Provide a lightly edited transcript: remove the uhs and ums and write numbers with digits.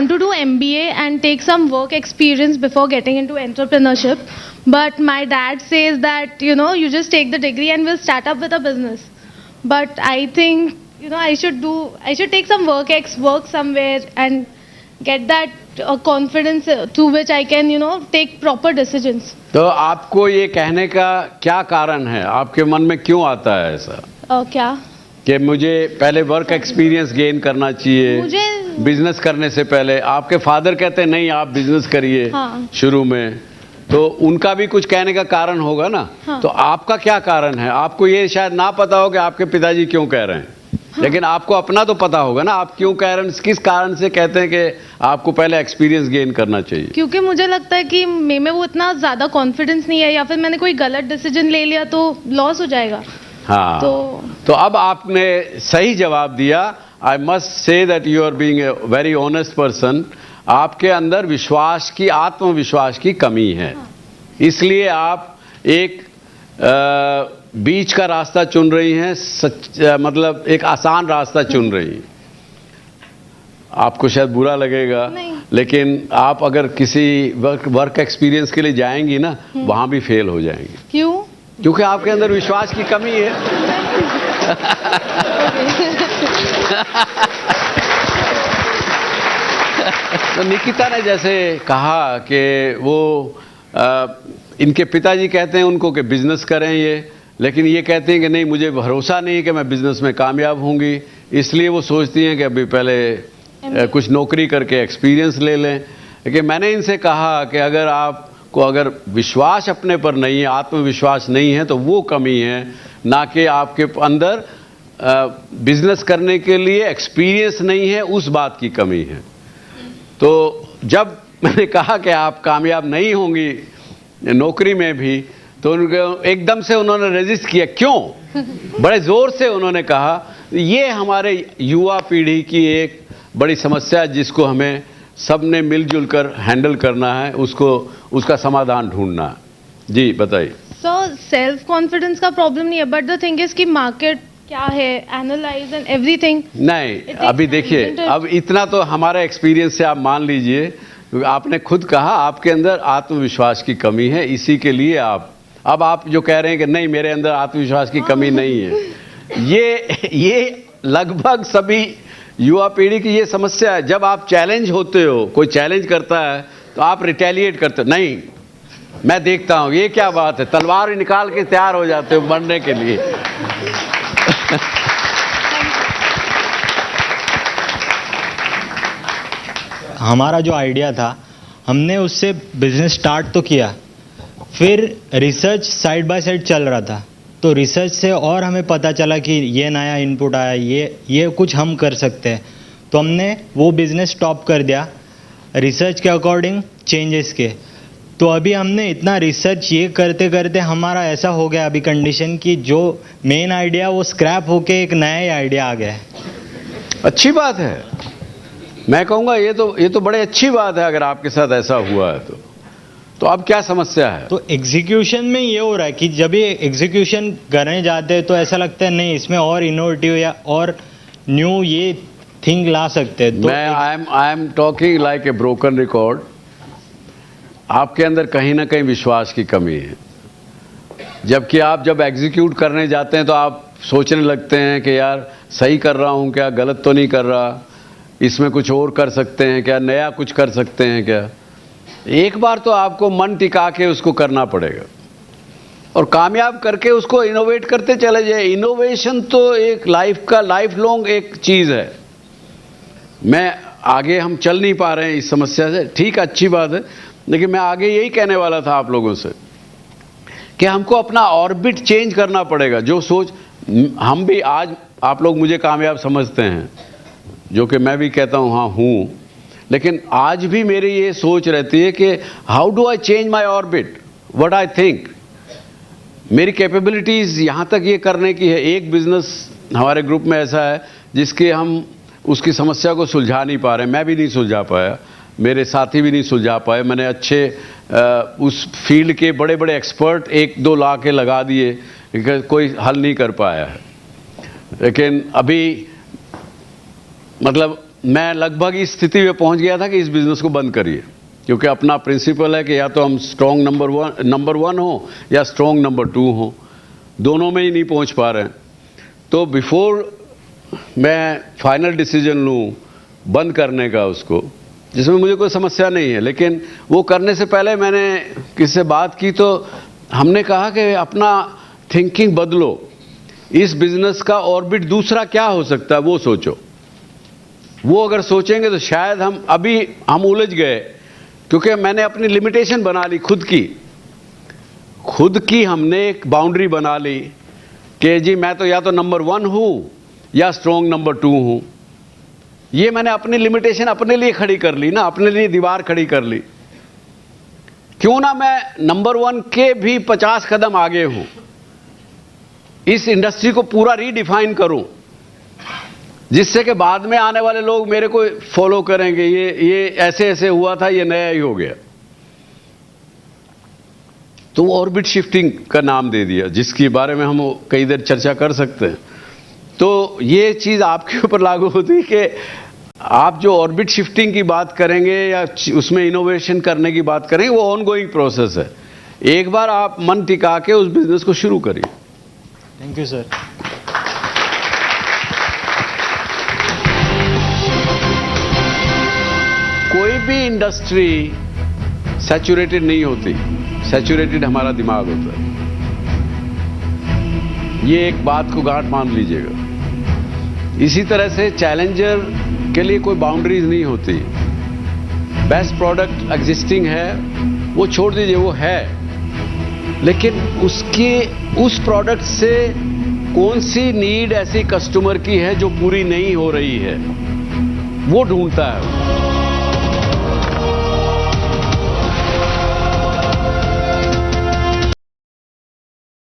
want to do MBA and take some work experience before getting into entrepreneurship. But my dad says that, you just take the degree and we'll start up with a business. But I think, I should take some work somewhere and get that confidence through which I can, take proper decisions. तो आपको ये कहने का क्या कारण है, आपके मन में क्यों आता है ऐसा? क्या कि मुझे पहले वर्क एक्सपीरियंस गेन करना चाहिए, मुझे बिजनेस करने से पहले। आपके फादर कहते हैं नहीं आप बिजनेस करिए। हाँ। शुरू में तो उनका भी कुछ कहने का कारण होगा ना। हाँ। तो आपका क्या कारण है? आपको ये शायद ना पता हो कि आपके पिताजी क्यों कह रहे हैं। हाँ। लेकिन आपको अपना तो पता होगा ना, आप क्यों कह रहे हैं, किस कारण से कहते हैं कि आपको पहले एक्सपीरियंस गेन करना चाहिए? क्योंकि मुझे लगता है कि में वो इतना ज्यादा कॉन्फिडेंस नहीं है, या फिर मैंने कोई गलत डिसीजन ले लिया तो लॉस हो जाएगा। हाँ, तो अब आपने सही जवाब दिया। I must say that you are being a very honest person. आपके अंदर विश्वास की, आत्मविश्वास की कमी है। हाँ। इसलिए आप एक बीच का रास्ता चुन रही हैं, मतलब एक आसान रास्ता चुन रही हैं। आपको शायद बुरा लगेगा, लेकिन आप अगर किसी वर्क एक्सपीरियंस के लिए जाएंगी ना, वहां भी फेल हो जाएंगी। क्यों? क्योंकि आपके अंदर विश्वास की कमी है। तो निकिता ने जैसे कहा कि वो इनके पिताजी कहते हैं उनको कि बिजनेस करें ये, लेकिन ये कहते हैं कि नहीं मुझे भरोसा नहीं है कि मैं बिजनेस में कामयाब होंगी, इसलिए वो सोचती हैं कि अभी पहले कुछ नौकरी करके एक्सपीरियंस ले लें। लेकिन मैंने इनसे कहा कि अगर आपको अगर विश्वास अपने पर नहीं है, आत्मविश्वास नहीं है, तो वो कमी है, ना कि आपके अंदर बिजनेस करने के लिए एक्सपीरियंस नहीं है, उस बात की कमी है। तो जब मैंने कहा कि आप कामयाब नहीं होंगी नौकरी में भी, तो उनको एकदम से उन्होंने रेजिस्ट किया। क्यों? बड़े जोर से उन्होंने कहा ये हमारे युवा पीढ़ी की एक बड़ी समस्या है जिसको हमें सबने मिलजुल कर हैंडल करना है, उसका समाधान ढूंढना है। जी बताइए। सेल्फ कॉन्फिडेंस का प्रॉब्लम नहीं है, बट द थिंग इज कि मार्केट क्या है, एनालाइज एंड एवरीथिंग। नहीं, अभी देखिए, अब इतना तो हमारा एक्सपीरियंस से आप मान लीजिए, आपने खुद कहा आपके अंदर आत्मविश्वास की कमी है, इसी के लिए अब आप जो कह रहे हैं कि नहीं मेरे अंदर आत्मविश्वास की कमी नहीं है, ये लगभग सभी युवा पीढ़ी की ये समस्या है। जब आप चैलेंज होते हो, कोई चैलेंज करता है तो आप रिटेलिएट करते हो, नहीं मैं देखता हूं ये क्या बात है, तलवार निकाल के तैयार हो जाते हो मरने के लिए। हमारा जो आइडिया था, हमने उससे बिजनेस स्टार्ट तो किया, फिर रिसर्च साइड बाय साइड चल रहा था, तो रिसर्च से और हमें पता चला कि ये नया इनपुट आया, ये कुछ हम कर सकते हैं, तो हमने वो बिज़नेस स्टॉप कर दिया रिसर्च के अकॉर्डिंग चेंजेस के। तो अभी हमने इतना रिसर्च ये करते करते हमारा ऐसा हो गया अभी कंडीशन कि जो मेन आइडिया वो स्क्रैप होके एक नया ही आइडिया आ गया है। अच्छी बात है, मैं कहूँगा ये तो बड़े अच्छी बात है अगर आपके साथ ऐसा हुआ है तो अब क्या समस्या है? तो एग्जीक्यूशन में ये हो रहा है कि जब ये एग्जीक्यूशन करने जाते हैं तो ऐसा लगता है नहीं इसमें और इनोवेटिव या और न्यू ये थिंग ला सकते हैं। तो I am talking like a broken record. आपके अंदर कहीं ना कहीं विश्वास की कमी है, जबकि आप जब एग्जीक्यूट करने जाते हैं तो आप सोचने लगते हैं कि यार सही कर रहा हूँ क्या, गलत तो नहीं कर रहा, इसमें कुछ और कर सकते हैं क्या, नया कुछ कर सकते हैं क्या। एक बार तो आपको मन टिका के उसको करना पड़ेगा और कामयाब करके उसको इनोवेट करते चले जाए। इनोवेशन तो एक लाइफ लॉन्ग एक चीज़ है। मैं आगे हम चल नहीं पा रहे हैं इस समस्या से, ठीक अच्छी बात है, लेकिन मैं आगे यही कहने वाला था आप लोगों से कि हमको अपना ऑर्बिट चेंज करना पड़ेगा। जो सोच हम भी आज आप लोग मुझे कामयाब समझते हैं, जो कि मैं भी कहता हूँ हाँ हूँ, लेकिन आज भी मेरी ये सोच रहती है कि how do I change my orbit, what I think. मेरी कैपेबिलिटीज़ यहाँ तक ये करने की है। एक बिजनेस हमारे ग्रुप में ऐसा है जिसके हम उसकी समस्या को सुलझा नहीं पा रहे, मैं भी नहीं सुलझा पाया, मेरे साथी भी नहीं सुलझा पाए। मैंने अच्छे उस फील्ड के बड़े बड़े एक्सपर्ट एक दो ला के लगा दिए, कोई हल नहीं कर पाया है। लेकिन अभी मतलब मैं लगभग इस स्थिति में पहुंच गया था कि इस बिजनेस को बंद करिए, क्योंकि अपना प्रिंसिपल है कि या तो हम स्ट्रॉन्ग नंबर वन हो या स्ट्रॉन्ग नंबर 2 हो, दोनों में ही नहीं पहुंच पा रहे हैं। तो बिफोर मैं फाइनल डिसीजन लूं बंद करने का उसको, जिसमें मुझे कोई समस्या नहीं है, लेकिन वो करने से पहले मैंने किसी से बात की तो हमने कहा कि अपना थिंकिंग बदलो, इस बिजनेस का ऑर्बिट दूसरा क्या हो सकता है वो सोचो। वो अगर सोचेंगे तो शायद हम उलझ गए, क्योंकि मैंने अपनी लिमिटेशन बना ली खुद की हमने एक बाउंड्री बना ली कि जी मैं तो या तो नंबर 1 हूं या स्ट्रॉन्ग नंबर 2 हूं। ये मैंने अपनी लिमिटेशन अपने लिए खड़ी कर ली ना, अपने लिए दीवार खड़ी कर ली। क्यों ना मैं नंबर 1 के भी 50 कदम आगे हूं, इस इंडस्ट्री को पूरा रीडिफाइन करूं, जिससे कि बाद में आने वाले लोग मेरे को फॉलो करेंगे, ये ऐसे ऐसे हुआ था, ये नया ही हो गया। तो ऑर्बिट शिफ्टिंग का नाम दे दिया, जिसके बारे में हम कई देर चर्चा कर सकते हैं। तो ये चीज़ आपके ऊपर लागू होती है कि आप जो ऑर्बिट शिफ्टिंग की बात करेंगे या उसमें इनोवेशन करने की बात करेंगे, वो ऑनगोइंग प्रोसेस है। एक बार आप मन टिका के उस बिजनेस को शुरू करिए। Thank you sir. कोई भी इंडस्ट्री सैचुरेटेड नहीं होती, सैचुरेटेड हमारा दिमाग होता है। ये एक बात को गांठ मान लीजिएगा। इसी तरह से चैलेंजर के लिए कोई बाउंड्रीज नहीं होती। बेस्ट प्रोडक्ट एग्जिस्टिंग है, वो छोड़ दीजिए, वो है, लेकिन उस प्रोडक्ट से कौन सी नीड ऐसी कस्टमर की है जो पूरी नहीं हो रही है, वो ढूंढता है।